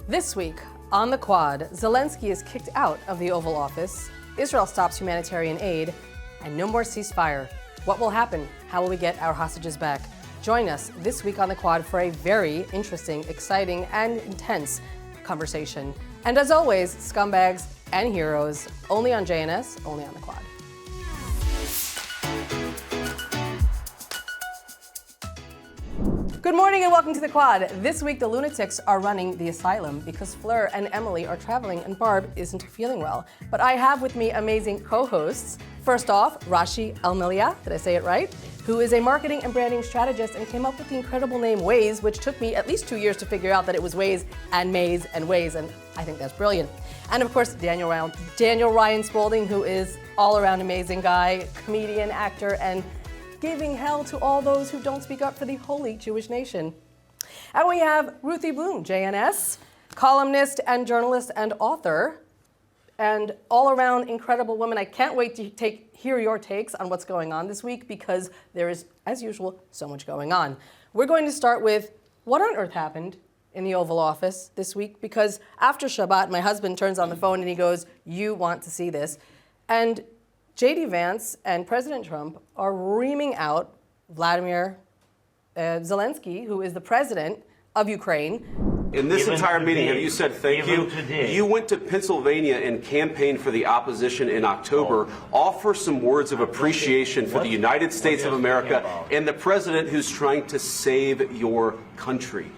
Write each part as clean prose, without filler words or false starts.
This week on the Quad, Zelensky is kicked out of the Oval Office, Israel stops humanitarian aid, and no more ceasefire. What will happen? How will we get our hostages back? Join us this week on the Quad for a very interesting, exciting, and intense conversation. And as always, scumbags and heroes, only on JNS, only on the Quad. Good morning and welcome to the Quad. This week, the lunatics are running the asylum because Fleur and Emily are traveling and Barb isn't feeling well. But I have with me amazing co-hosts. First off, Rashi Elmaliah, did I say it right? Who is a marketing and branding strategist and came up with the incredible name Waze, which took me at least 2 years to figure out that it was Waze and Maze and Waze, and I think that's brilliant. And of course, Daniel Ryan Spaulding, who is all-around amazing guy, comedian, actor, and giving hell to all those who don't speak up for the holy Jewish nation. And we have Ruthie Blum, JNS, columnist and journalist and author, and all-around incredible woman. I can't wait to hear your takes on what's going on this week because there is, as usual, so much going on. We're going to start with what on earth happened in the Oval Office this week, because after Shabbat, my husband turns on the phone and he goes, "You want to see this." And J.D. Vance and President Trump are reaming out Vladimir Zelensky, who is the president of Ukraine. In this entire meeting, have you said thank you? You went to Pennsylvania and campaigned for the opposition in October. Offer some words of appreciation for the United States of America and the president who's trying to save your country.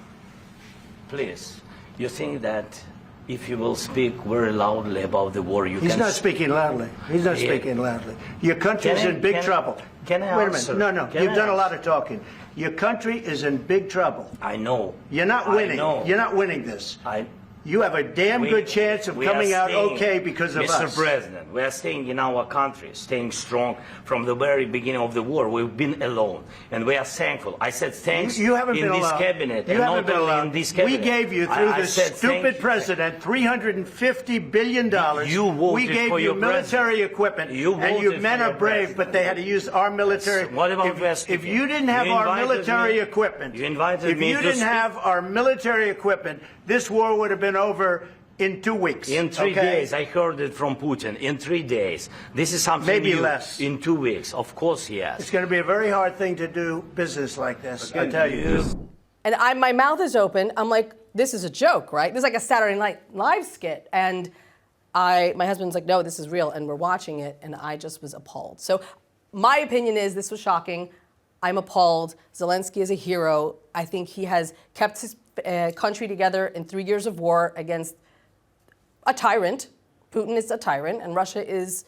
Please, you think that if you will speak very loudly about the war, He's not speaking loudly. He's not speaking loudly. Your country is in big trouble. Can I Wait a answer? minute. No. You've done a lot of talking. Your country is in big trouble. I know. You're not winning. You're not winning this. You have a damn good chance of coming out okay because of us. Mr. President, we are staying in our country, staying strong from the very beginning of the war. We've been alone, and we are thankful. I said thanks you haven't in been this alone. cabinet, you and haven't not been only alone. in this cabinet. We gave you, through this stupid president, $350 billion. You voted we gave for you your military equipment, and your men are brave, but they had to use our military. What about if you didn't have our military equipment, you invited me if you didn't have our military equipment, this war would have been over in 2 weeks. In 3 days, I heard it from Putin. In 3 days. This is something maybe new. Less. In 2 weeks. Of course, yes. It's going to be a very hard thing to do business like this, I tell you. And my mouth is open. I'm like, this is a joke, right? This is like a Saturday Night Live skit. And my husband's like, no, this is real. And we're watching it. And I just was appalled. So my opinion is this was shocking. I'm appalled. Zelensky is a hero. I think he has kept his country together in 3 years of war against a tyrant. Putin is a tyrant, and Russia is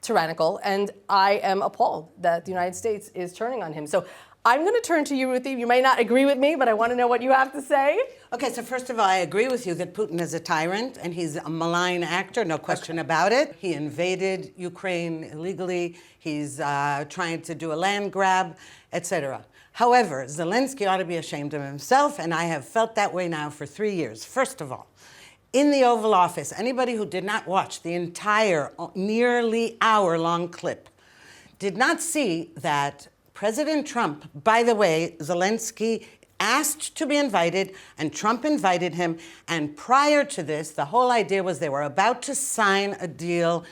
tyrannical, and I am appalled that the United States is turning on him. So I'm going to turn to you, Ruthie. You may not agree with me, but I want to know what you have to say. Okay, so first of all, I agree with you that Putin is a tyrant, and he's a malign actor, no question about it. He invaded Ukraine illegally. He's trying to do a land grab, etc. However, Zelensky ought to be ashamed of himself, and I have felt that way now for 3 years. First of all, in the Oval Office, anybody who did not watch the entire nearly hour-long clip did not see that President Trump, by the way, Zelensky asked to be invited, and Trump invited him. And prior to this, the whole idea was they were about to sign a deal,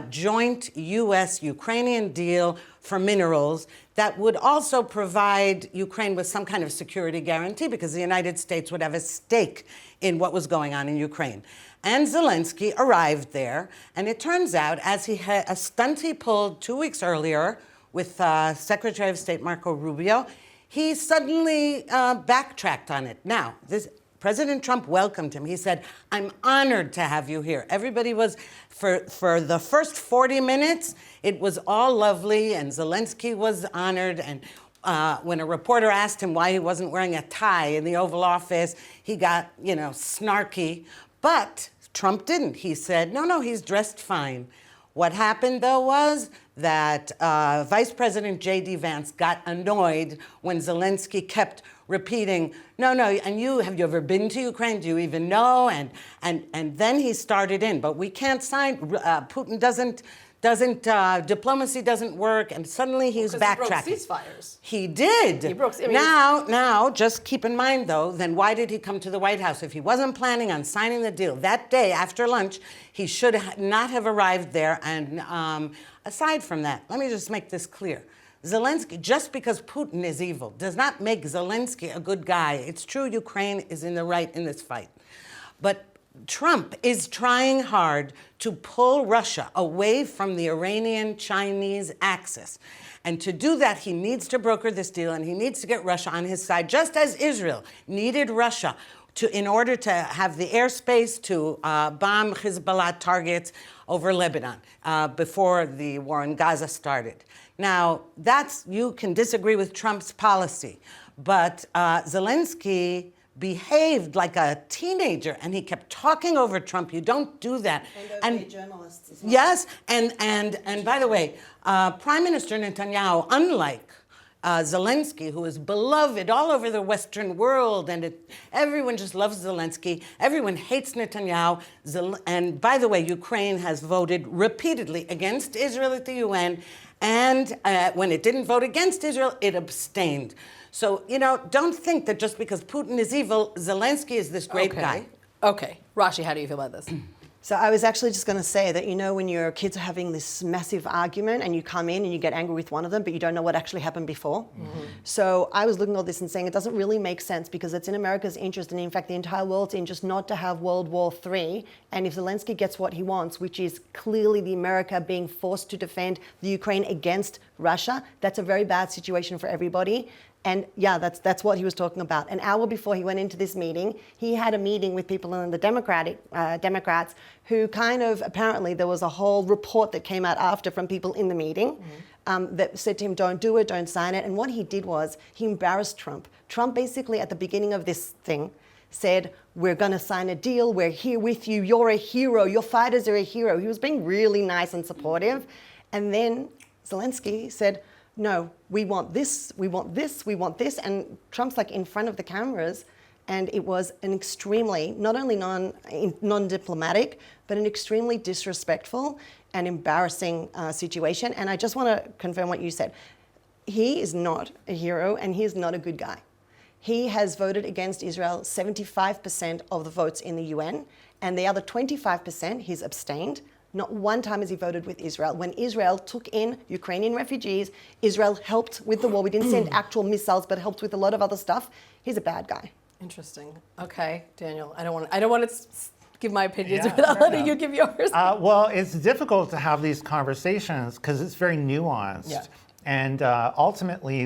joint U.S.-Ukrainian deal for minerals that would also provide Ukraine with some kind of security guarantee because the United States would have a stake in what was going on in Ukraine. And Zelensky arrived there, and it turns out, as he had a stunt he pulled 2 weeks earlier with Secretary of State Marco Rubio, he suddenly backtracked on it. Now, President Trump welcomed him. He said, "I'm honored to have you here." Everybody was, for the first 40 minutes, it was all lovely, and Zelensky was honored. And when a reporter asked him why he wasn't wearing a tie in the Oval Office, he got, snarky. But Trump didn't. He said, no, he's dressed fine. What happened, though, was that Vice President J.D. Vance got annoyed when Zelensky kept repeating, no, and have you ever been to Ukraine? Do you even know? And then he started in. But we can't sign, Putin doesn't diplomacy doesn't work, and suddenly he's backtracking. He broke ceasefires. He did. He broke. I mean, now, just keep in mind though, then why did he come to the White House? If he wasn't planning on signing the deal that day after lunch, he should not have arrived there. And aside from that, let me just make this clear. Zelensky, just because Putin is evil, does not make Zelensky a good guy. It's true Ukraine is in the right in this fight. But Trump is trying hard to pull Russia away from the Iranian-Chinese axis. And to do that, he needs to broker this deal, and he needs to get Russia on his side, just as Israel needed Russia in order to have the airspace to bomb Hezbollah targets over Lebanon before the war in Gaza started. Now, you can disagree with Trump's policy, but Zelensky behaved like a teenager, and he kept talking over Trump. You don't do that. And journalists as well. Yes, and by the way, Prime Minister Netanyahu, unlike Zelensky, who is beloved all over the Western world, and everyone just loves Zelensky. Everyone hates Netanyahu. And by the way, Ukraine has voted repeatedly against Israel at the UN, and when it didn't vote against Israel, it abstained. So, don't think that just because Putin is evil, Zelensky is this great guy. Okay. Rashi, how do you feel about this? So I was actually just going to say that, when your kids are having this massive argument and you come in and you get angry with one of them, but you don't know what actually happened before. Mm-hmm. So I was looking at all this and saying it doesn't really make sense because it's in America's interest and in fact the entire world's interest not to have World War III. And if Zelensky gets what he wants, which is clearly the America being forced to defend the Ukraine against Russia, that's a very bad situation for everybody. And yeah, that's what he was talking about. An hour before he went into this meeting, he had a meeting with people in the Democrats who kind of, apparently there was a whole report that came out after from people in the meeting that said to him, don't do it, don't sign it. And what he did was he embarrassed Trump. Trump basically at the beginning of this thing said, we're going to sign a deal, we're here with you, you're a hero, your fighters are a hero. He was being really nice and supportive. And then Zelensky said, no, we want this, we want this, we want this. And Trump's like in front of the cameras. And it was an extremely, not only non-diplomatic, but an extremely disrespectful and embarrassing situation. And I just want to confirm what you said. He is not a hero and he is not a good guy. He has voted against Israel 75% of the votes in the UN. And the other 25%, he's abstained. Not one time has he voted with Israel. When Israel took in Ukrainian refugees, Israel helped with the war. We didn't send actual missiles, but helped with a lot of other stuff. He's a bad guy. Interesting. Okay, Daniel. I don't want to give my opinions without letting you give yours. Well, it's difficult to have these conversations because it's very nuanced. Yeah. And ultimately,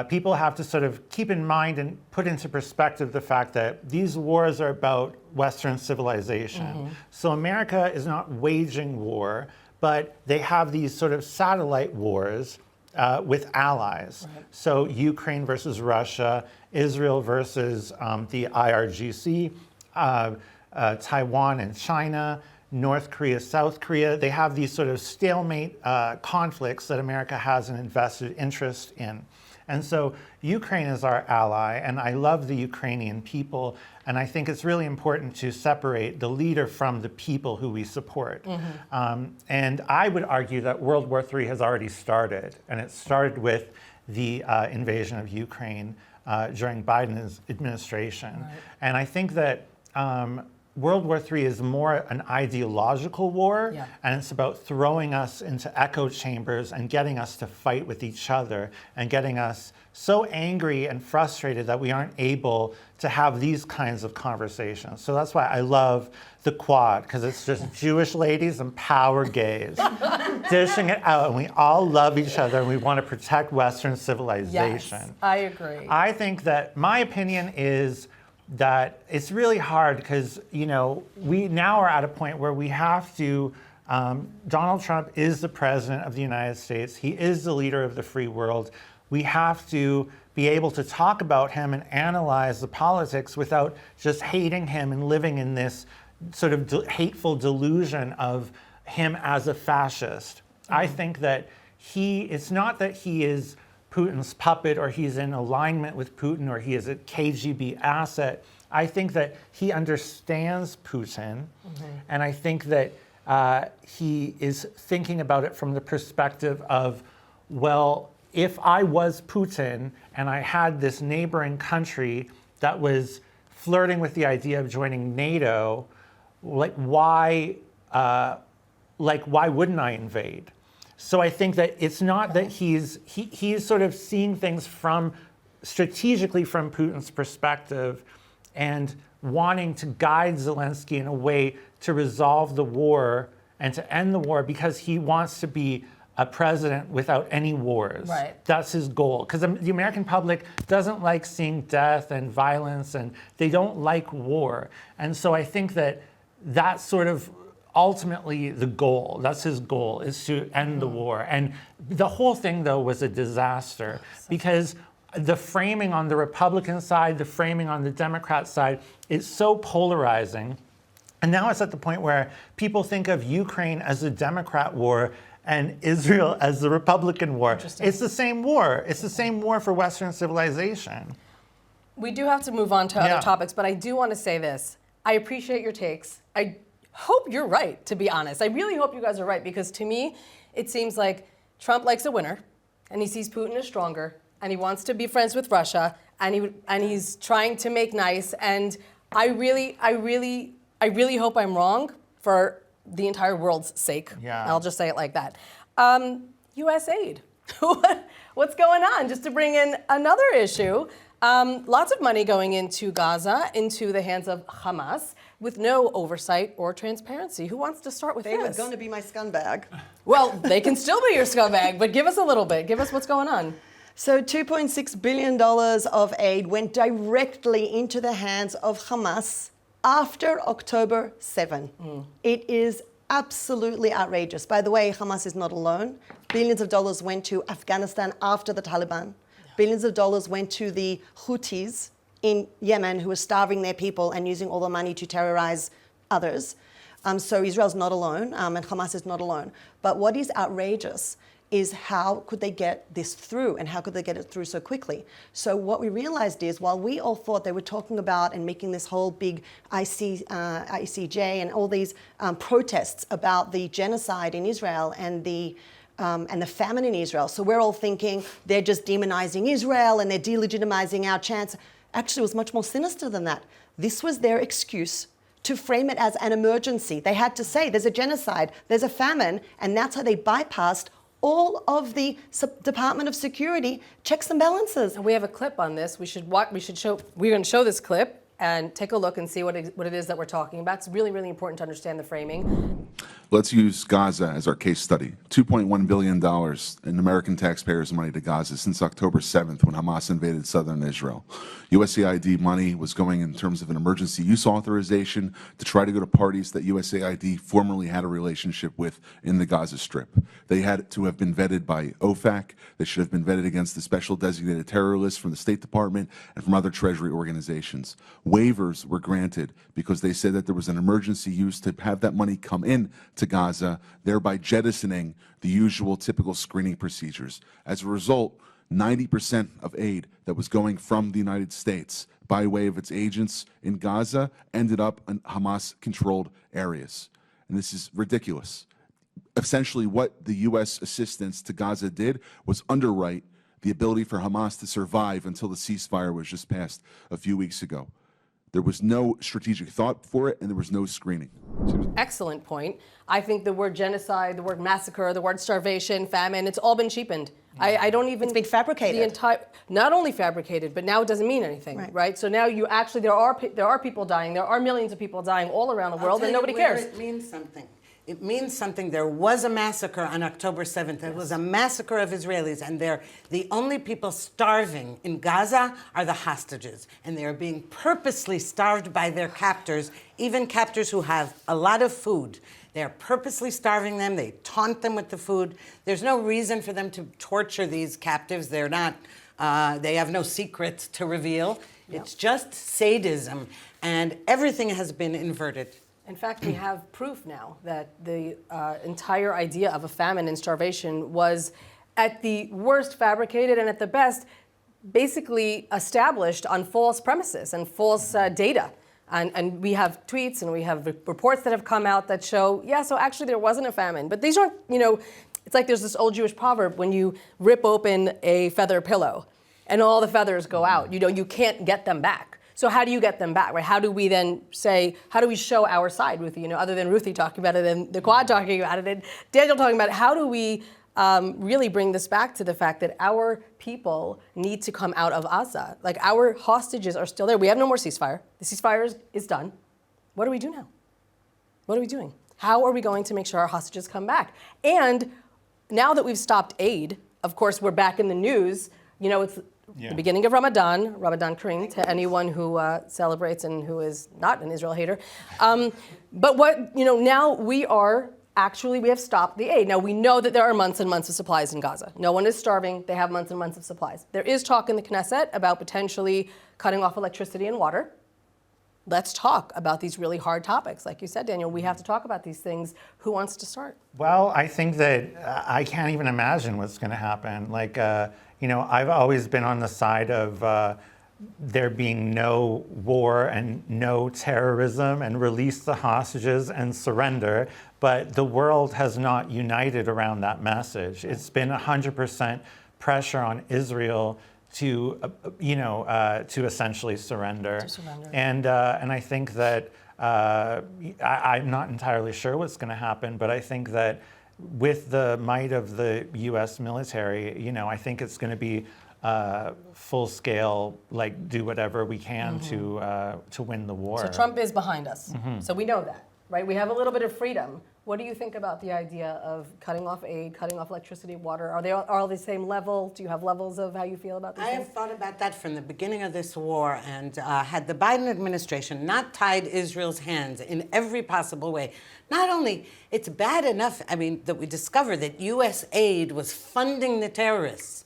people have to sort of keep in mind and put into perspective the fact that these wars are about Western civilization. Mm-hmm. So America is not waging war, but they have these sort of satellite wars with allies. Right. So Ukraine versus Russia, Israel versus the IRGC, Taiwan and China, North Korea, South Korea. They have these sort of stalemate conflicts that America has an invested interest in. And so Ukraine is our ally, and I love the Ukrainian people, and I think it's really important to separate the leader from the people who we support. Mm-hmm. And I would argue that World War III has already started, and it started with the invasion of Ukraine during Biden's administration. Right. And I think that World War III is more an ideological war, and it's about throwing us into echo chambers and getting us to fight with each other and getting us so angry and frustrated that we aren't able to have these kinds of conversations. So that's why I love the Quad, because it's just Jewish ladies and power gays dishing it out, and we all love each other and we want to protect Western civilization. Yes, I agree. I think that my opinion is that it's really hard because, we now are at a point where we have to, Donald Trump is the president of the United States. He is the leader of the free world. We have to be able to talk about him and analyze the politics without just hating him and living in this sort of hateful delusion of him as a fascist. Mm-hmm. I think that it's not that he is Putin's puppet or he's in alignment with Putin or he is a KGB asset. I think that he understands Putin, mm-hmm. and I think that he is thinking about it from the perspective of, well, if I was Putin and I had this neighboring country that was flirting with the idea of joining NATO, why wouldn't I invade? So I think that it's not that he's sort of seeing things strategically from Putin's perspective and wanting to guide Zelensky in a way to resolve the war and to end the war because he wants to be a president without any wars. Right. That's his goal. Because the American public doesn't like seeing death and violence, and they don't like war. And so I think that that's sort of ultimately the goal. That's his goal, is to end the war. And the whole thing, though, was a disaster because the framing on the Republican side, the framing on the Democrat side is so polarizing. And now it's at the point where people think of Ukraine as a Democrat war and Israel as the Republican war. It's the same war. It's the same war for Western civilization. We do have to move on to other topics, but I do want to say this. I appreciate your takes. I hope you're right, to be honest. I really hope you guys are right, because to me, it seems like Trump likes a winner, and he sees Putin as stronger, and he wants to be friends with Russia, and he's trying to make nice. And I really hope I'm wrong for the entire world's sake. Yeah. I'll just say it like that. U.S. aid. What's going on? Just to bring in another issue. Lots of money going into Gaza, into the hands of Hamas, with no oversight or transparency. Who wants to start with They this? were going to be my scumbag. Well, they can still be your scumbag, but give us a little bit. Give us what's going on. So $2.6 billion of aid went directly into the hands of Hamas after October 7. It is absolutely outrageous. By the way, Hamas is not alone. Billions of dollars went to Afghanistan after the Taliban. Billions of dollars went to the Houthis in Yemen, who are starving their people and using all the money to terrorize others. So Israel's not alone, and Hamas is not alone. But what is outrageous is how could they get this through, and how could they get it through so quickly? So what we realized is, while we all thought they were talking about and making this whole big ICJ and all these protests about the genocide in Israel and the famine in Israel. So we're all thinking they're just demonizing Israel and they're delegitimizing our chance. Actually, it was much more sinister than that. This was their excuse to frame it as an emergency. They had to say there's a genocide, there's a famine, and that's how they bypassed all of the Department of Security checks and balances. And we have a clip on this. We're going to show this clip and take a look and see what it is that we're talking about. It's really, really important to understand the framing. Let's use Gaza as our case study. $2.1 billion in American taxpayers' money to Gaza since October 7th, when Hamas invaded southern Israel. USAID money was going in terms of an emergency use authorization to try to go to parties that USAID formerly had a relationship with in the Gaza Strip. They had to have been vetted by OFAC. They should have been vetted against the special designated terror list from the State Department and from other Treasury organizations. Waivers were granted because they said that there was an emergency use to have that money come in to Gaza, thereby jettisoning the usual typical screening procedures. As a result, 90% of aid that was going from the United States by way of its agents in Gaza ended up in Hamas-controlled areas. And this is ridiculous. Essentially, what the U.S. assistance to Gaza did was underwrite the ability for Hamas to survive until the ceasefire was just passed a few weeks ago. There was no strategic thought for it, and there was no screening. Excellent point. I think the word genocide, the word massacre, the word starvation, famine, it's all been cheapened. I don't even... It's been fabricated. Not only fabricated, but now it doesn't mean anything, right? So now you actually, there are people dying, there are millions of people dying all around the world, and nobody cares. It means something. It means something. There was a massacre on October 7th. It was a massacre of Israelis, and the only people starving in Gaza are the hostages, and they are being purposely starved by their captors, even captors who have a lot of food. They're purposely starving them. They taunt them with the food. There's no reason for them to torture these captives. They're not, they have no secrets to reveal. Yep. It's just sadism, and everything has been inverted. In fact, we have proof now that the entire idea of a famine and starvation was at the worst fabricated and at the best basically established on false premises and false data. And we have tweets and we have reports that have come out that show, yeah, so actually there wasn't a famine. But these aren't, it's like there's this old Jewish proverb, when you rip open a feather pillow and all the feathers go out, you can't get them back. So how do you get them back, right? How do we then how do we show our side, Ruthie, other than Ruthie talking about it and the Quad talking about it and Daniel talking about it, how do we really bring this back to the fact that our people need to come out of Gaza? Like, our hostages are still there. We have no more ceasefire. The ceasefire is done. What do we do now? What are we doing? How are we going to make sure our hostages come back? And now that we've stopped aid, of course, we're back in the news. It's the beginning of Ramadan Kareem to anyone who celebrates and who is not an Israel hater. But now we have stopped the aid. Now, we know that there are months and months of supplies in Gaza. No one is starving. They have months and months of supplies. There is talk in the Knesset about potentially cutting off electricity and water. Let's talk about these really hard topics. Like you said, Daniel, we have to talk about these things. Who wants to start? Well, I think that I can't even imagine what's going to happen. I've always been on the side of there being no war and no terrorism and release the hostages and surrender. But the world has not united around that message. It's been 100% pressure on Israel to essentially surrender. And I think that I'm not entirely sure what's going to happen, but I think that with the might of the U.S. military, I think it's going to be full scale, do whatever we can to win the war. So Trump is behind us. So we know that, right? We have a little bit of freedom. What do you think about the idea of cutting off aid, cutting off electricity, water? Are they all the same level? Do you have levels of how you feel about these things? I have thought about that from the beginning of this war, and had the Biden administration not tied Israel's hands in every possible way, not only, it's bad enough, that we discovered that U.S. aid was funding the terrorists,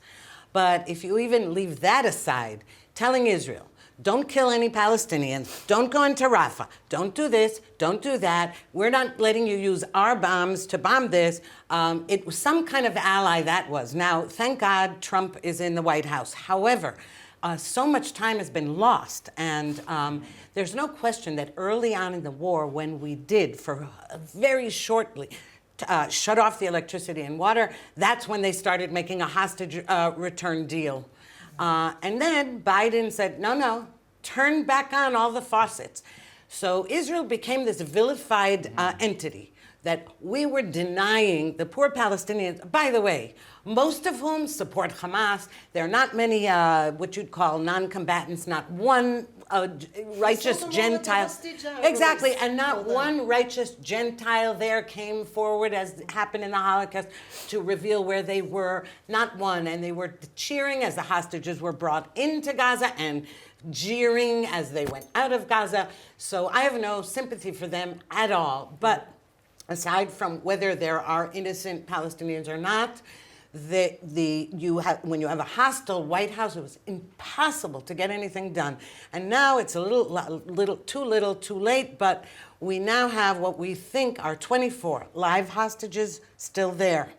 but if you even leave that aside, telling Israel, don't kill any Palestinians, don't go into Rafah, don't do this, don't do that, we're not letting you use our bombs to bomb this. It was some kind of ally that was. Now, thank God Trump is in the White House. However, so much time has been lost, and there's no question that early on in the war, when we did, for very shortly, shut off the electricity and water, that's when they started making a hostage return deal. And then Biden said, no, turn back on all the faucets. So Israel became this vilified entity that we were denying the poor Palestinians, by the way, most of whom support Hamas. There are not many what you'd call non-combatants, not one righteous Gentile. Exactly, and not one righteous Gentile there came forward, as happened in the Holocaust, to reveal where they were. Not one. And they were cheering as the hostages were brought into Gaza and jeering as they went out of Gaza. So I have no sympathy for them at all. But aside from whether there are innocent Palestinians or not, when you have a hostile White House, it was impossible to get anything done. And now it's a little too late, but we now have what we think are 24 live hostages still there.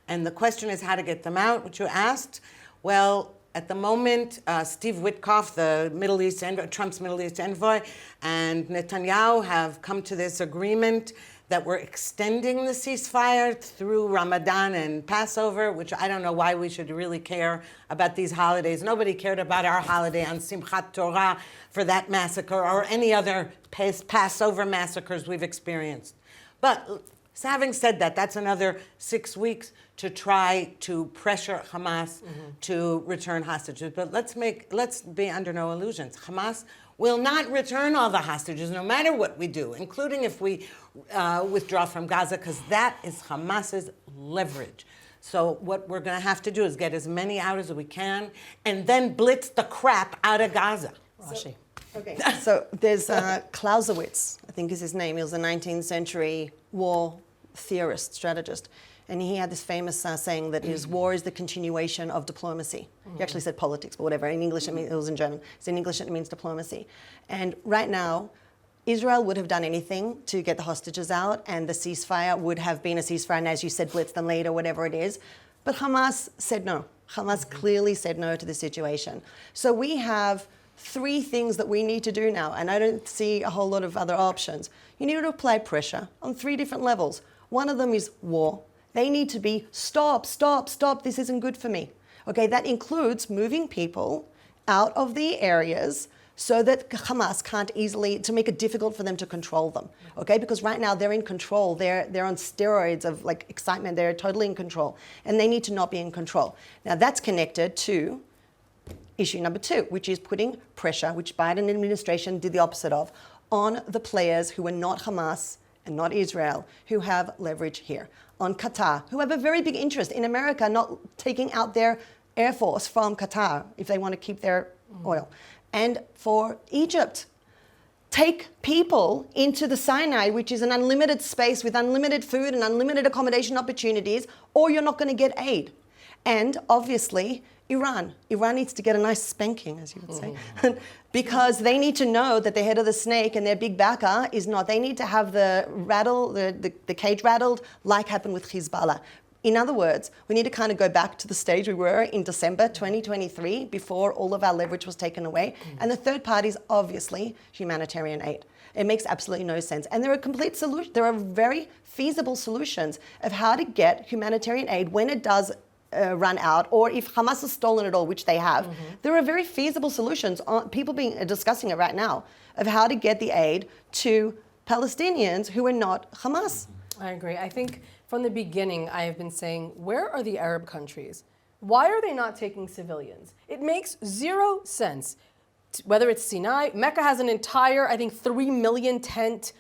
And the question is how to get them out, which you asked. Well, at the moment, Steve Witkoff, Trump's Middle East envoy, and Netanyahu have come to this agreement that we're extending the ceasefire through Ramadan and Passover, which I don't know why we should really care about these holidays. Nobody cared about our holiday on Simchat Torah for that massacre or any other Passover massacres we've experienced. But having said that, that's another 6 weeks to try to pressure Hamas to return hostages. But let's be under no illusions. Hamas will not return all the hostages, no matter what we do, including if we withdraw from Gaza, because that is Hamas's leverage. So what we're going to have to do is get as many out as we can, and then blitz the crap out of Gaza. Rashi. Okay. So there's Clausewitz, I think is his name. He was a 19th century war theorist, strategist. And he had this famous saying that war is the continuation of diplomacy. He actually said politics, but whatever. In English, it was in German. So in English, it means diplomacy. And right now, Israel would have done anything to get the hostages out, and the ceasefire would have been a ceasefire, and as you said, blitz them later, whatever it is. But Hamas said no. Hamas clearly said no to the situation. So we have three things that we need to do now, and I don't see a whole lot of other options. You need to apply pressure on three different levels. One of them is war. They need to be, stop, stop, stop, this isn't good for me. Okay, that includes moving people out of the areas so that Hamas can't easily, to make it difficult for them to control them, okay? Because right now they're in control, they're on steroids of like excitement, they're totally in control, and they need to not be in control. Now that's connected to issue number two, which is putting pressure, which Biden administration did the opposite of, on the players who are not Hamas and not Israel, who have leverage here. On Qatar, who have a very big interest in America not taking out their air force from Qatar if they want to keep their oil. And for Egypt, take people into the Sinai, which is an unlimited space with unlimited food and unlimited accommodation opportunities, or you're not going to get aid. And obviously, Iran needs to get a nice spanking, as you would say, because they need to know that the head of the snake and their big backer is not. They need to have the cage rattled, like happened with Hezbollah. In other words, we need to kind of go back to the stage we were in December 2023, before all of our leverage was taken away. And the third part is obviously humanitarian aid. It makes absolutely no sense. And there are complete solutions. There are very feasible solutions of how to get humanitarian aid when it does run out, or if Hamas has stolen it all, which they have. There are very feasible solutions, people discussing it right now, of how to get the aid to Palestinians who are not Hamas. I agree. I think from the beginning, I have been saying, where are the Arab countries? Why are they not taking civilians? It makes zero sense. Whether it's Sinai, Mecca has an entire, I think, 3 million tent,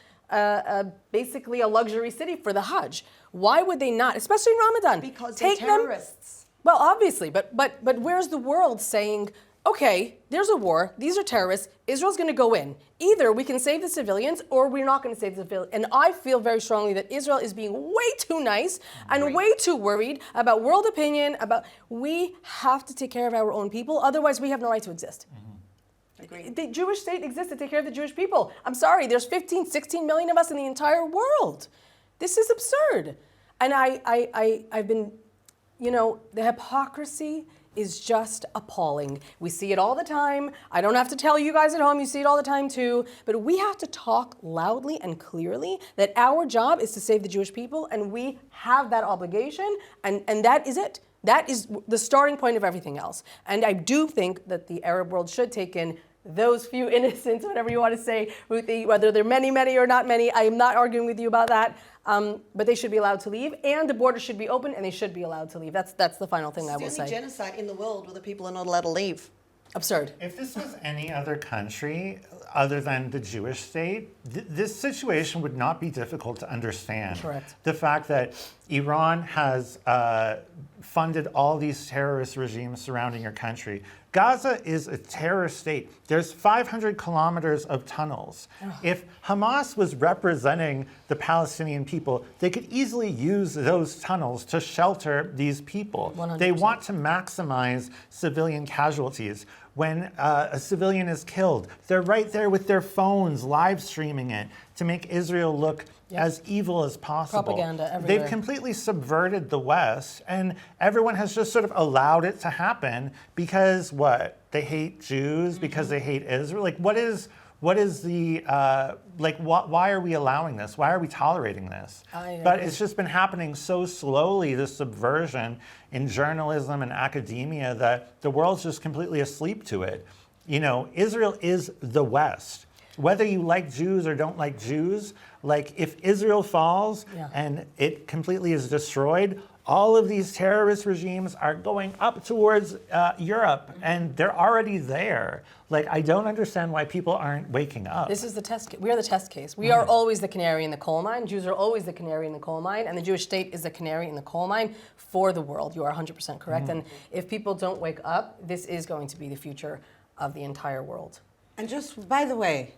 basically a luxury city for the Hajj. Why would they not, especially in Ramadan? Because they're terrorists. Well, obviously, but where's the world saying, okay, there's a war, these are terrorists, Israel's going to go in. Either we can save the civilians or we're not going to save the civilians. And I feel very strongly that Israel is being way too nice and way too worried about world opinion, we have to take care of our own people, otherwise we have no right to exist. Agreed. The Jewish state exists to take care of the Jewish people. I'm sorry, there's 15, 16 million of us in the entire world. This is absurd. And I've been, the hypocrisy is just appalling. We see it all the time. I don't have to tell you guys at home, you see it all the time too. But we have to talk loudly and clearly that our job is to save the Jewish people, and we have that obligation, and that is it. That is the starting point of everything else. And I do think that the Arab world should take in those few innocents, whatever you want to say, Ruthie, whether they're many, many or not many. I am not arguing with you about that. But they should be allowed to leave, and the border should be open, and they should be allowed to leave. That's the final thing I will say. It's the only genocide in the world where the people are not allowed to leave. Absurd. If this was any other country other than the Jewish state, this situation would not be difficult to understand. Correct. The fact that Iran has funded all these terrorist regimes surrounding your country. Gaza is a terrorist state. There's 500 kilometers of tunnels. If Hamas was representing the Palestinian people, they could easily use those tunnels to shelter these people. 100%. They want to maximize civilian casualties. When a civilian is killed, they're right there with their phones live streaming it to make Israel look as evil as possible. Propaganda everywhere. They've completely subverted the West, and everyone has just sort of allowed it to happen because what? They hate Jews, because they hate Israel? Like, what is the, why are we allowing this? Why are we tolerating this? But it's just been happening so slowly, this subversion in journalism and academia, that the world's just completely asleep to it. Israel is the West. Whether you like Jews or don't like Jews, like if Israel falls and it completely is destroyed, all of these terrorist regimes are going up towards Europe, and they're already there. Like, I don't understand why people aren't waking up. This is the test case. We are the test case. We are always the canary in the coal mine. Jews are always the canary in the coal mine, and the Jewish state is the canary in the coal mine for the world. You are 100% correct. And if people don't wake up, this is going to be the future of the entire world. And just, by the way,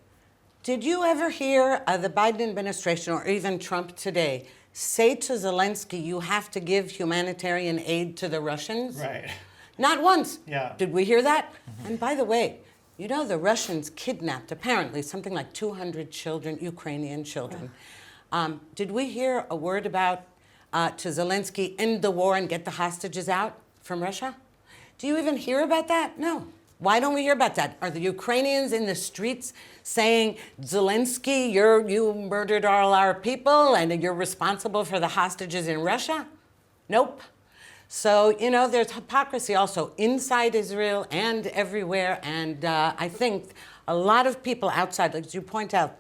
did you ever hear the Biden administration or even Trump today say to Zelensky, you have to give humanitarian aid to the Russians? Right. Not once. Yeah. Did we hear that? And by the way, the Russians kidnapped, apparently, something like 200 children, Ukrainian children. Did we hear a word about, to Zelensky, end the war and get the hostages out from Russia? Do you even hear about that? No. Why don't we hear about that? Are the Ukrainians in the streets saying, Zelensky, you murdered all our people and you're responsible for the hostages in Russia? Nope. So, there's hypocrisy also inside Israel and everywhere. And I think a lot of people outside, like you point out,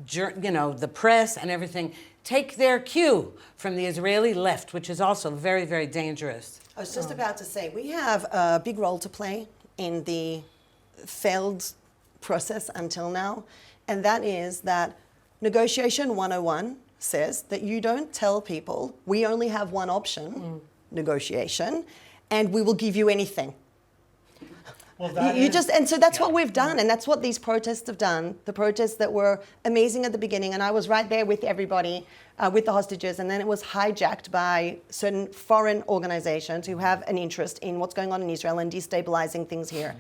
the press and everything, take their cue from the Israeli left, which is also very, very dangerous. I was just about to say, we have a big role to play in the failed process until now, and that is that Negotiation 101 says that you don't tell people, we only have one option, negotiation, and we will give you anything. Well, so that's what we've done, and that's what these protests have done. The protests that were amazing at the beginning, and I was right there with everybody, with the hostages, and then it was hijacked by certain foreign organizations who have an interest in what's going on in Israel and destabilizing things here.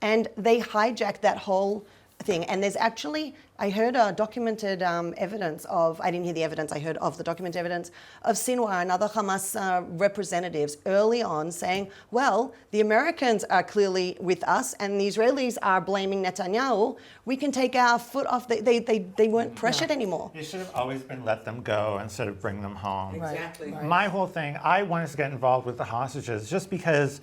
And they hijacked that whole thing. And there's actually, I heard documented evidence of, I didn't hear the evidence, I heard of the documented evidence of Sinwar and other Hamas representatives early on saying, well, the Americans are clearly with us and the Israelis are blaming Netanyahu. We can take our foot off. They weren't pressured anymore. You should have always been let them go instead of bring them home. Exactly. Right. My whole thing, I wanted to get involved with the hostages just because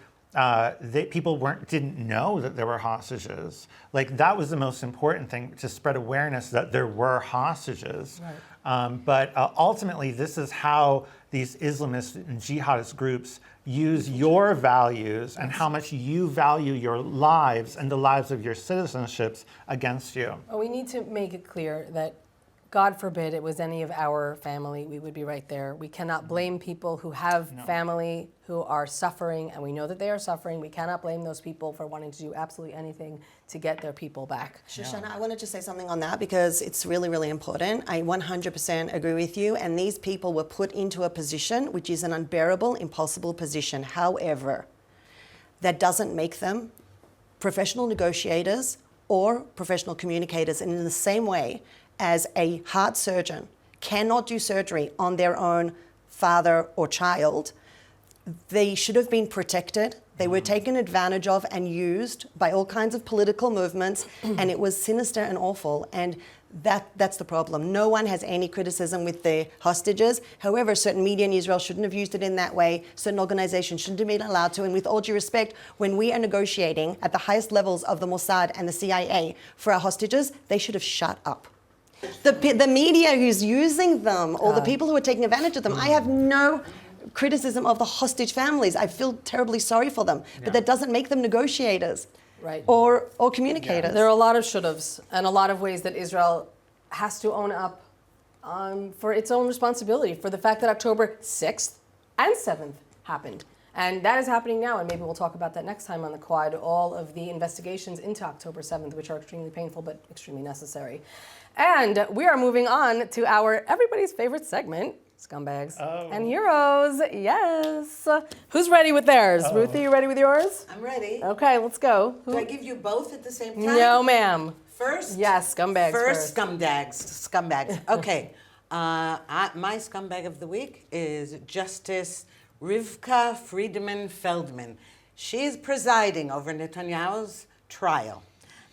people didn't know that there were hostages. Like, that was the most important thing, to spread awareness that there were hostages. Right. But ultimately, this is how these Islamist and jihadist groups use your values and how much you value your lives and the lives of your citizenships against you. Well, we need to make it clear that, God forbid it was any of our family, we would be right there. We cannot blame people who have family who are suffering, and we know that they are suffering. We cannot blame those people for wanting to do absolutely anything to get their people back. Shoshana, I wanted to say something on that because it's really, really important. I 100% agree with you, and these people were put into a position which is an unbearable, impossible position. However, that doesn't make them professional negotiators or professional communicators, and in the same way as a heart surgeon cannot do surgery on their own father or child, they should have been protected. They were taken advantage of and used by all kinds of political movements, and it was sinister and awful. And that's the problem. No one has any criticism with the hostages. However, certain media in Israel shouldn't have used it in that way. Certain organizations shouldn't have been allowed to. And with all due respect, when we are negotiating at the highest levels of the Mossad and the CIA for our hostages, they should have shut up. The media who's using them, or the people who are taking advantage of them, I have no criticism of the hostage families. I feel terribly sorry for them, but that doesn't make them negotiators, right, or communicators. There are a lot of should-haves and a lot of ways that Israel has to own up for its own responsibility for the fact that October 6th and 7th happened. And that is happening now, and maybe we'll talk about that next time on the Quad, all of the investigations into October 7th, which are extremely painful but extremely necessary. And we are moving on to our everybody's favorite segment, Scumbags and Heroes. Yes. Who's ready with theirs? Ruthie, you ready with yours? I'm ready. Okay, let's go. Do I give you both at the same time? No, ma'am. First? Yes, scumbags first. Scumbags. Okay. My scumbag of the week is Justice Rivka Friedman-Feldman. She's presiding over Netanyahu's trial.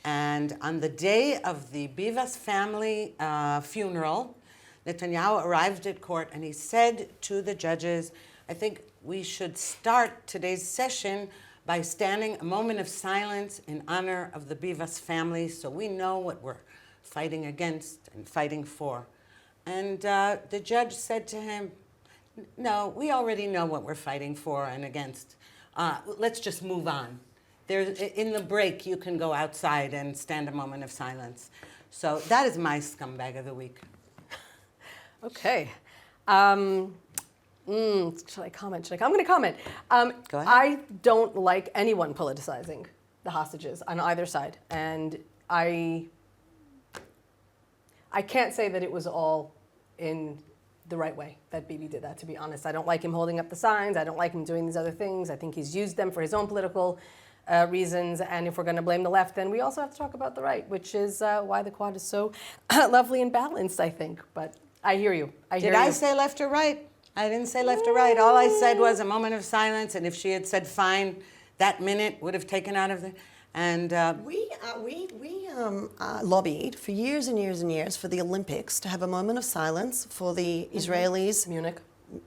And on the day of the Bivas family funeral, Netanyahu arrived at court and he said to the judges, I think we should start today's session by standing a moment of silence in honor of the Bivas family so we know what we're fighting against and fighting for. And the judge said to him, no, we already know what we're fighting for and against. Let's just move on. In the break, you can go outside and stand a moment of silence. So that is my scumbag of the week. Okay. Should I comment? I'm going to comment. Go ahead. I don't like anyone politicizing the hostages on either side. And I can't say that it was all in the right way that Bibi did that, to be honest. I don't like him holding up the signs. I don't like him doing these other things. I think he's used them for his own political reasons. And if we're going to blame the left, then we also have to talk about the right, which is why the Quad is so lovely and balanced, I think. But I hear you. Did I say left or right? I didn't say left or right. All I said was a moment of silence, and if she had said fine, that minute would have taken out of the... And We lobbied for years and years and years for the Olympics to have a moment of silence for the Israelis. Munich.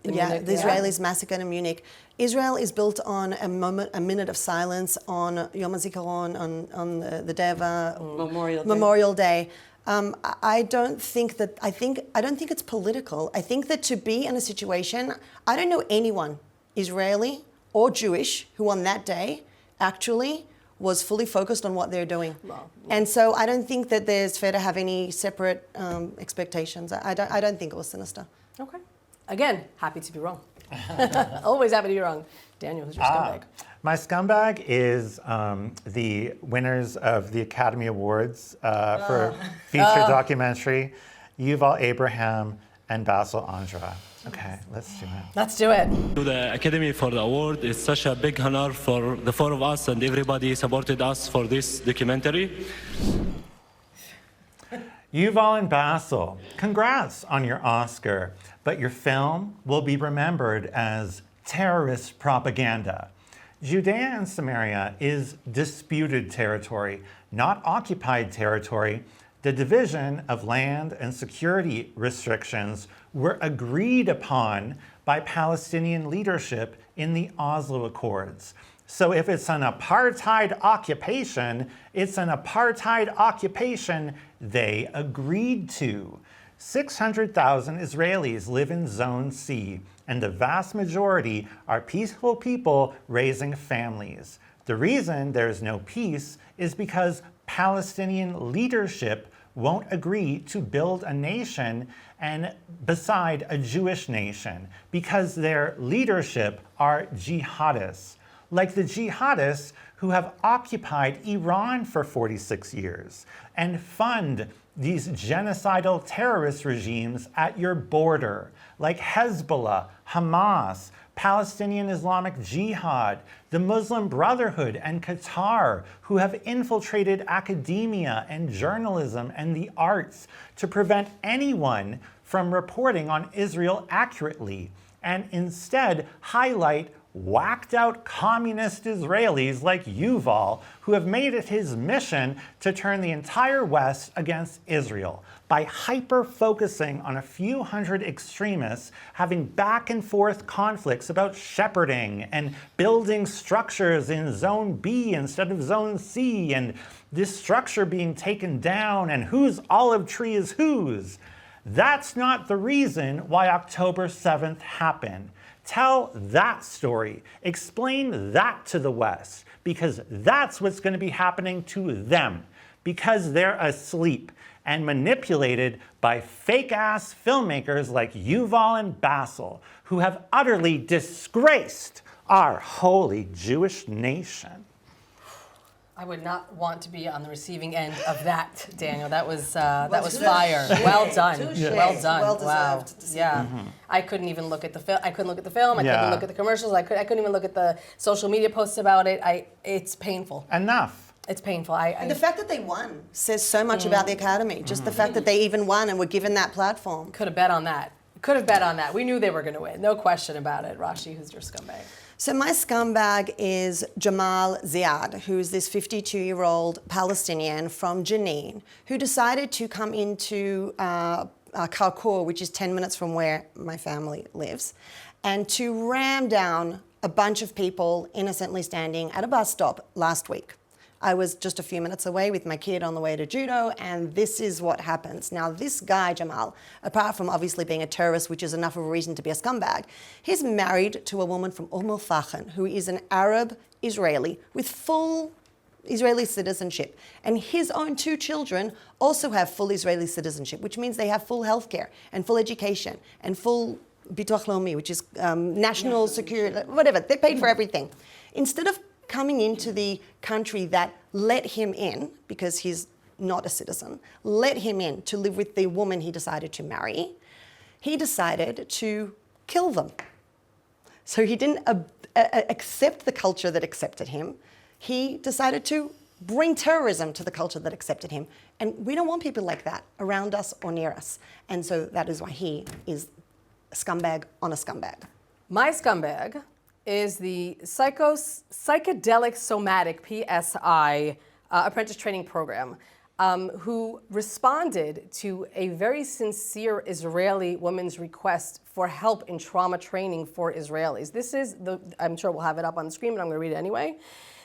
The Israelis massacred in Munich. Israel is built on a minute of silence on Yom HaZikaron, on the day of Memorial Day. I don't think it's political. I think that to be in a situation, I don't know anyone, Israeli or Jewish, who on that day actually was fully focused on what they're doing. Well, and so I don't think that there's fair to have any separate expectations. I don't think it was sinister. Okay. Again, happy to be wrong. Always happy to be wrong. Daniel, who's your scumbag? My scumbag is the winners of the Academy Awards for feature documentary, Yuval Abraham and Basil Andra. Okay, let's do it. Let's do it. To the Academy for the award. It's such a big honor for the four of us and everybody supported us for this documentary. Yuval and Basil, congrats on your Oscar, but your film will be remembered as terrorist propaganda. Judea and Samaria is disputed territory, not occupied territory. The division of land and security restrictions were agreed upon by Palestinian leadership in the Oslo Accords. So if it's an apartheid occupation, it's an apartheid occupation they agreed to. 600,000 Israelis live in Zone C, and the vast majority are peaceful people raising families. The reason there's no peace is because Palestinian leadership won't agree to build a nation and beside a Jewish nation because their leadership are jihadists, like the jihadists who have occupied Iran for 46 years and fund these genocidal terrorist regimes at your border, like Hezbollah, Hamas, Palestinian Islamic Jihad, the Muslim Brotherhood, and Qatar, who have infiltrated academia and journalism and the arts to prevent anyone from reporting on Israel accurately, and instead highlight whacked out communist Israelis like Yuval, who have made it his mission to turn the entire West against Israel by hyper-focusing on a few hundred extremists having back and forth conflicts about shepherding and building structures in Zone B instead of Zone C, and this structure being taken down and whose olive tree is whose. That's not the reason why October 7th happened. Tell that story. Explain that to the West, because that's what's going to be happening to them, because they're asleep and manipulated by fake-ass filmmakers like Yuval and Basil, who have utterly disgraced our holy Jewish nation. I would not want to be on the receiving end of that, Daniel. That was fire. Well done. Well done. Well deserved. Wow. Yeah. I couldn't even look at the film. I couldn't look at the film. I couldn't look at the commercials. I couldn't even look at the social media posts about it. It's painful. Enough. It's painful. And the fact that they won says so much about the Academy. Just the fact that they even won and were given that platform. Could have bet on that. Could have bet on that. We knew they were going to win. No question about it. Rashi, who's your scumbag? So my scumbag is Jamal Ziad, who's this 52-year-old Palestinian from Jenin, who decided to come into Karkur, which is 10 minutes from where my family lives, and to ram down a bunch of people innocently standing at a bus stop last week. I was just a few minutes away with my kid on the way to judo, and this is what happens. Now, this guy, Jamal, apart from obviously being a terrorist, which is enough of a reason to be a scumbag, he's married to a woman from Umm-el-Fachn, who is an Arab Israeli with full Israeli citizenship. And his own two children also have full Israeli citizenship, which means they have full healthcare and full education and full Bituach Leumi, which is national security, whatever. They paid for everything. Instead of coming into the country that let him in, because he's not a citizen, let him in to live with the woman he decided to marry, he decided to kill them. So he didn't accept the culture that accepted him. He decided to bring terrorism to the culture that accepted him. And we don't want people like that around us or near us. And so that is why he is a scumbag on a scumbag. My scumbag is the Psychedelic Somatic, PSI, apprentice training program, who responded to a very sincere Israeli woman's request for help in trauma training for Israelis. This is I'm sure we'll have it up on the screen, but I'm going to read it anyway.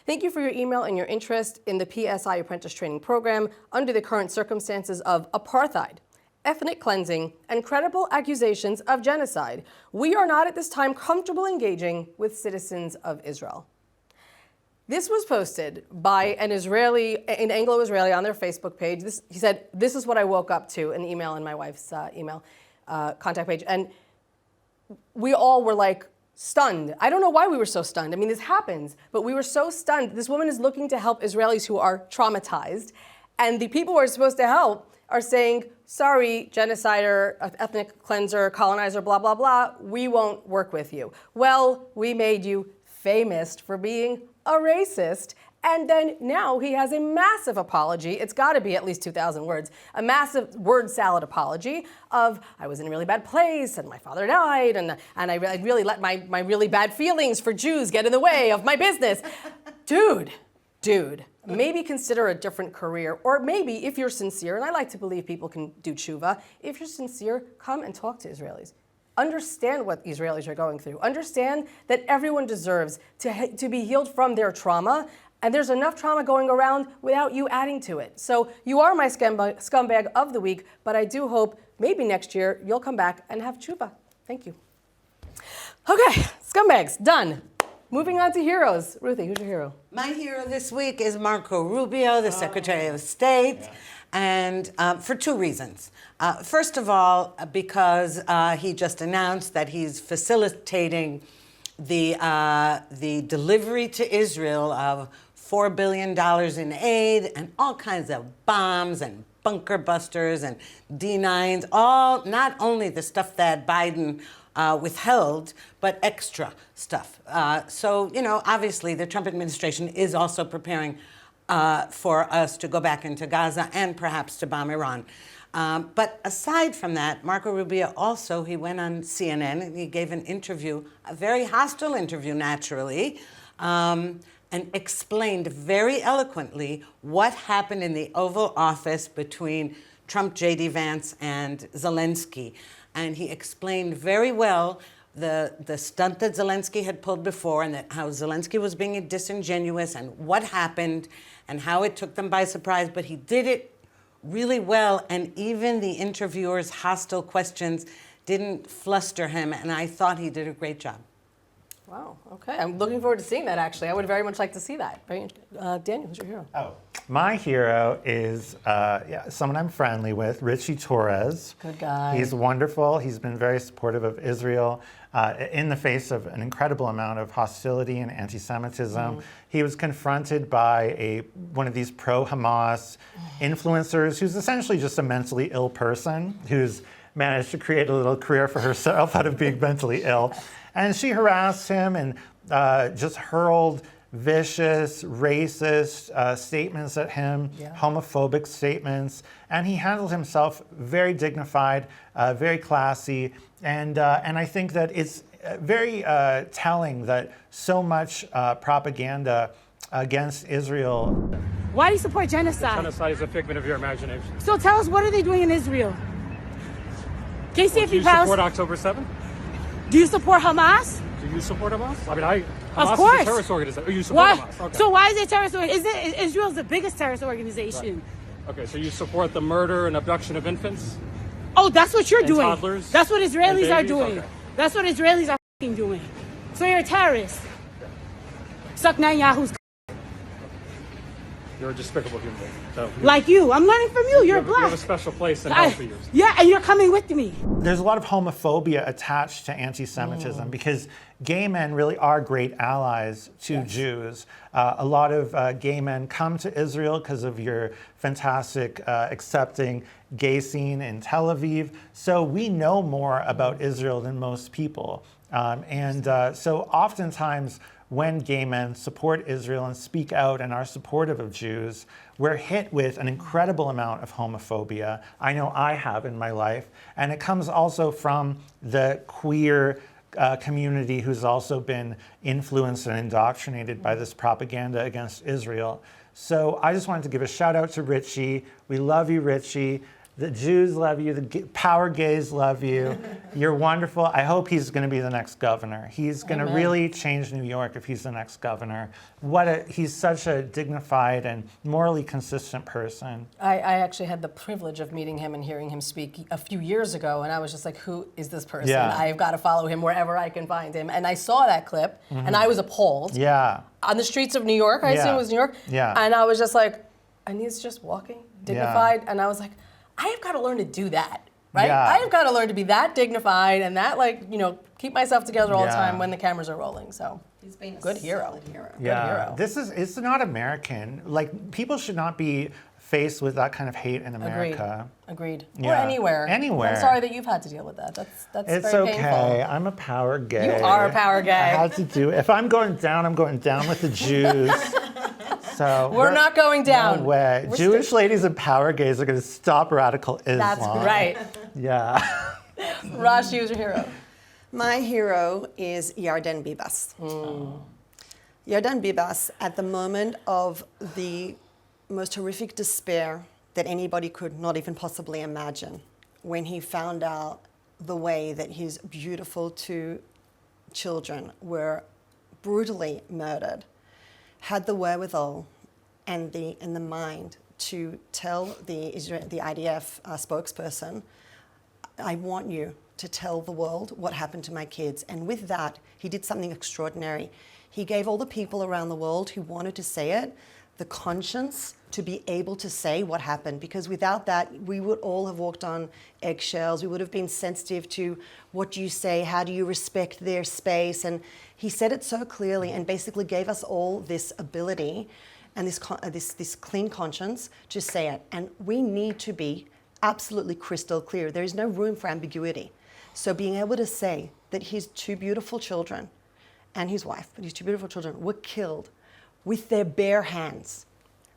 Thank you for your email and your interest in the PSI apprentice training program under the current circumstances of apartheid, ethnic cleansing, and credible accusations of genocide. We are not at this time comfortable engaging with citizens of Israel. This was posted by an Anglo-Israeli on their Facebook page. He said, this is what I woke up to, an email in my wife's email contact page. And we all were like stunned. I don't know why we were so stunned. I mean, this happens, but we were so stunned. This woman is looking to help Israelis who are traumatized. And the people who are supposed to help are saying, sorry, genocider, ethnic cleanser, colonizer, blah, blah, blah, we won't work with you. Well, we made you famous for being a racist. And then now he has a massive apology. It's got to be at least 2,000 words. A massive word salad apology of, I was in a really bad place and my father died and I really let my really bad feelings for Jews get in the way of my business. Dude, maybe consider a different career. Or maybe if you're sincere, and I like to believe people can do tshuva, if you're sincere, come and talk to Israelis. Understand what Israelis are going through. Understand that everyone deserves to be healed from their trauma. And there's enough trauma going around without you adding to it. So you are my scumbag of the week, but I do hope maybe next year you'll come back and have tshuva. Thank you. Okay, scumbags, done. Moving on to heroes. Ruthie, who's your hero? My hero this week is Marco Rubio, the Secretary of State, and for two reasons. First of all, because he just announced that he's facilitating the delivery to Israel of $4 billion in aid and all kinds of bombs and bunker busters and D9s, all not only the stuff that Biden withheld, but extra stuff. So, you know, obviously the Trump administration is also preparing for us to go back into Gaza and perhaps to bomb Iran. But aside from that, Marco Rubio also, he went on CNN and he gave an interview, a very hostile interview, naturally, and explained very eloquently what happened in the Oval Office between Trump, J.D. Vance, and Zelensky. And he explained very well the stunt that Zelensky had pulled before and that how Zelensky was being disingenuous and what happened and how it took them by surprise. But he did it really well, and even the interviewer's hostile questions didn't fluster him, and I thought he did a great job. Wow, okay. I'm looking forward to seeing that, actually. I would very much like to see that. Daniel, who's your hero? Oh, my hero is someone I'm friendly with, Richie Torres. Good guy. He's wonderful. He's been very supportive of Israel in the face of an incredible amount of hostility and anti-Semitism. He was confronted by one of these pro-Hamas influencers who's essentially just a mentally ill person who's managed to create a little career for herself out of being mentally ill. And she harassed him and just hurled vicious, racist statements at him, homophobic statements. And he handled himself very dignified, very classy. And I think that it's very telling that so much propaganda against Israel. Why do you support genocide? Genocide is a figment of your imagination. So tell us, what are they doing in Israel? Can you see Do you support October 7th? Do you support Hamas? Do you support Hamas? I mean, Hamas of course. Is a terrorist organization. Oh, you support Hamas? Okay. So why is it terrorist organization? Israel's the biggest terrorist organization. Right. Okay, so you support the murder and abduction of infants? Oh, that's what you're doing. Toddlers? That's what Israelis are doing. Okay. That's what Israelis are doing. So you're a terrorist. Suck Netanyahu's. You're a despicable human being. So like you. I'm learning from you. You're black. You have a special place in hell for yours. Yeah, and you're coming with me. There's a lot of homophobia attached to anti-Semitism because gay men really are great allies to Jews. A lot of gay men come to Israel because of your fantastic accepting gay scene in Tel Aviv. So we know more about Israel than most people. So oftentimes when gay men support Israel and speak out and are supportive of Jews, we're hit with an incredible amount of homophobia. I know I have in my life. And it comes also from the queer community who's also been influenced and indoctrinated by this propaganda against Israel. So I just wanted to give a shout out to Richie. We love you, Richie. The Jews love you. The power gays love you. You're wonderful. I hope he's going to be the next governor. He's going to really change New York if he's the next governor. He's such a dignified and morally consistent person. I actually had the privilege of meeting him and hearing him speak a few years ago, and I was just like, who is this person? Yeah. I've got to follow him wherever I can find him. And I saw that clip, and I was appalled. Yeah. On the streets of New York, I assume it was New York. Yeah. And I was just like, and he's just walking, dignified. And I was like, I have got to learn to do that, right? Yeah. I have got to learn to be that dignified and that, keep myself together all the time when the cameras are rolling. So he's been a good hero. solid hero. Yeah. It's not American. Like, people should not be faced with that kind of hate in America. Agreed. Yeah. Or anywhere. Anywhere. I'm sorry that you've had to deal with that. That's It's very okay. painful. I'm a power gay. You are a power gay. I had to do it. If I'm going down, I'm going down with the Jews. So We're not going down. No way. Jewish ladies and power gays are going to stop radical Islam. That's right. Yeah. Rashi, who's your hero? My hero is Yarden Bibas. Yarden Bibas, at the moment of the most horrific despair that anybody could not even possibly imagine, when he found out the way that his beautiful 2 children were brutally murdered, had the wherewithal and the mind to tell the IDF spokesperson, I want you to tell the world what happened to my kids. And with that, he did something extraordinary. He gave all the people around the world who wanted to say it the conscience to be able to say what happened, because without that, we would all have walked on eggshells. We would have been sensitive to what do you say, how do you respect their space, and he said it so clearly and basically gave us all this ability and this clean conscience to say it. And we need to be absolutely crystal clear. There is no room for ambiguity. So being able to say that his 2 beautiful children and his wife, but his 2 beautiful children were killed with their bare hands.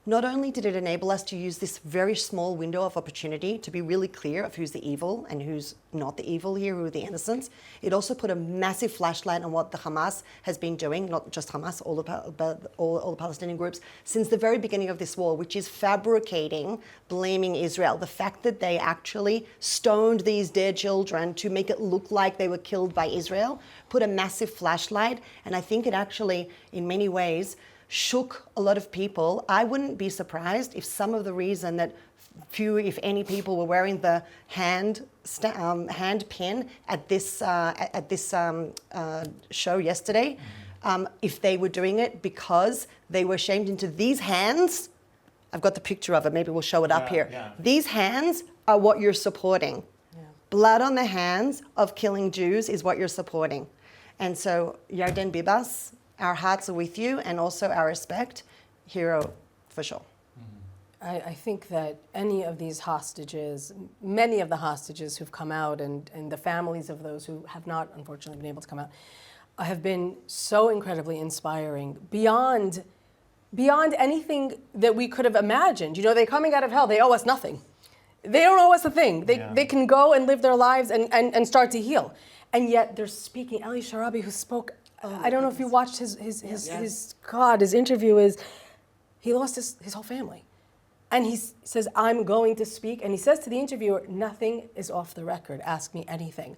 Not only did it enable us to use this very small window of opportunity to be really clear of who's the evil and who's not the evil here, who are the innocents, it also put a massive flashlight on what the Hamas has been doing, not just Hamas, all the Palestinian groups, since the very beginning of this war, which is fabricating, blaming Israel. The fact that they actually stoned these dead children to make it look like they were killed by Israel put a massive flashlight, and I think it actually, in many ways, shook a lot of people. I wouldn't be surprised if some of the reason that few, if any, people were wearing the hand pin at this show yesterday, if they were doing it because they were shamed into these hands. I've got the picture of it. Maybe we'll show it up here. Yeah. These hands are what you're supporting. Yeah. Blood on the hands of killing Jews is what you're supporting. And so, Yarden Bibas, our hearts are with you, and also our respect, hero for sure. I think that any of these hostages, many of the hostages who've come out and the families of those who have not, unfortunately, been able to come out, have been so incredibly inspiring beyond anything that we could have imagined. You know, they're coming out of hell. They owe us nothing. They don't owe us a thing. They can go and live their lives and start to heal. And yet they're speaking. Eli Sharabi, who spoke, I don't know if you watched his interview, he lost his whole family. And he says, I'm going to speak. And he says to the interviewer, nothing is off the record. Ask me anything.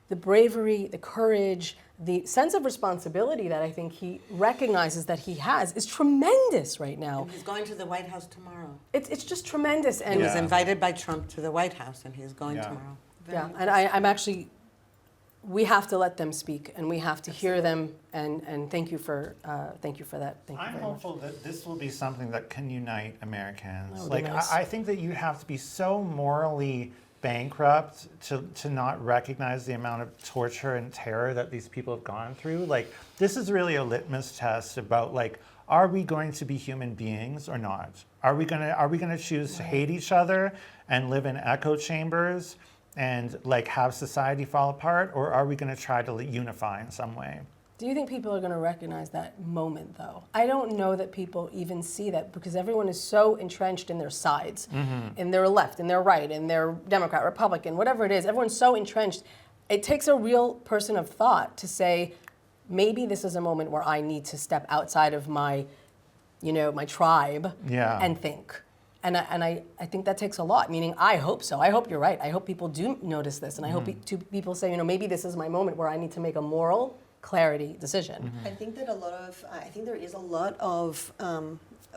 The bravery, the courage, the sense of responsibility that I think he recognizes that he has is tremendous right now. And he's going to the White House tomorrow. It's just tremendous. And he was invited by Trump to the White House, and he's going tomorrow. And I'm actually, we have to let them speak, and we have to hear them. And thank you for that. Thank you I'm very hopeful much. that this will be something that can unite Americans. That would be nice. I think that you have to be so morally bankrupt to not recognize the amount of torture and terror that these people have gone through. Like, this is really a litmus test about, like, are we going to be human beings or not? Are we gonna choose to hate each other and live in echo chambers and, like, have society fall apart, or are we gonna try to unify in some way? Do you think people are going to recognize that moment, though? I don't know that people even see that, because everyone is so entrenched in their sides, in their left, in their right, in their Democrat, Republican, whatever it is. Everyone's so entrenched. it takes a real person of thought to say, maybe this is a moment where I need to step outside of my, my tribe and think. And I think that takes a lot, meaning I hope so. I hope you're right. I hope people do notice this. And I hope people say, maybe this is my moment where I need to make a moral clarity decision. I think that I think there is a lot of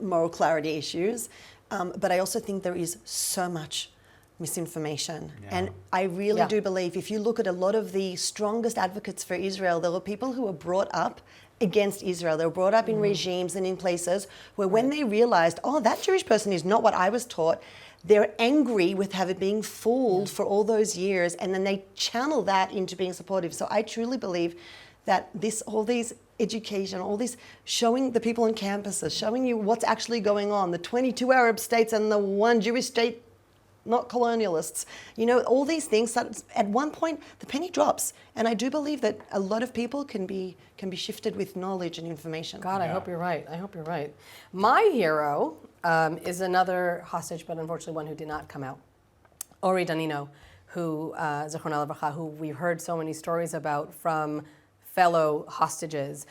moral clarity issues, but I also think there is so much misinformation. And I really do believe if you look at a lot of the strongest advocates for Israel, there were people who were brought up against Israel. They were brought up in regimes and in places where when they realized, oh, that Jewish person is not what I was taught, they're angry with having been fooled for all those years, and then they channel that into being supportive. So I truly believe that all these education, all this showing the people on campuses, showing you what's actually going on, the 22 Arab states and the one Jewish state, not colonialists, all these things that at one point the penny drops. And I do believe that a lot of people can be shifted with knowledge and information. God, I hope you're right. I hope you're right. My hero is another hostage, but unfortunately one who did not come out. Ori Danino, who, Zichronah Livracha, who we heard so many stories about from fellow hostages.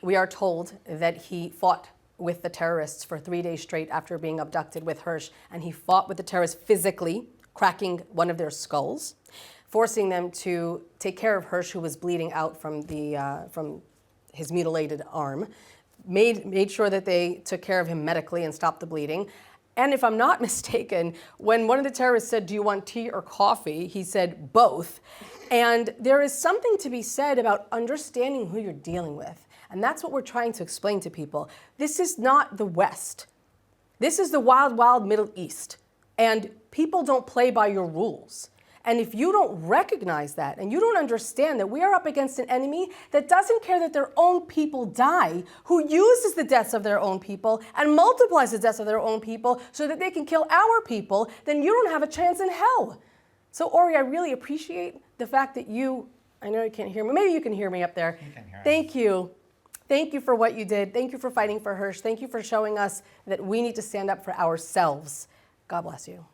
We are told that he fought with the terrorists for 3 days straight after being abducted with Hirsch, and he fought with the terrorists physically, cracking one of their skulls, forcing them to take care of Hirsch, who was bleeding out from his mutilated arm, made sure that they took care of him medically and stopped the bleeding. And if I'm not mistaken, when one of the terrorists said, "Do you want tea or coffee?" he said, "Both." And there is something to be said about understanding who you're dealing with. And that's what we're trying to explain to people. This is not the West. This is the wild, wild Middle East. And people don't play by your rules. And if you don't recognize that, and you don't understand that we are up against an enemy that doesn't care that their own people die, who uses the deaths of their own people and multiplies the deaths of their own people so that they can kill our people, then you don't have a chance in hell. So Ori, I really appreciate the fact that I know you can't hear me. Maybe you can hear me up there. You can hear Thank you. Thank you for what you did. Thank you for fighting for Hirsch. Thank you for showing us that we need to stand up for ourselves. God bless you.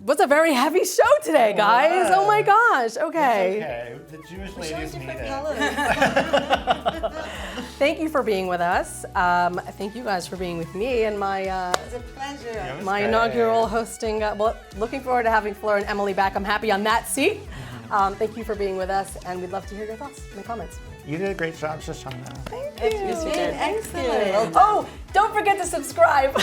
What's a very heavy show today, guys. Oh my gosh. Okay. It's okay. The Jewish ladies need it. Thank you for being with us. Thank you guys for being with me and my It's a pleasure. my inaugural hosting. Looking forward to having Fleur and Emily back. I'm happy on that seat. Thank you for being with us, and we'd love to hear your thoughts in the comments. You did a great job, Shoshana. Thank you. Yes, you did. Excellent. Oh, don't forget to subscribe.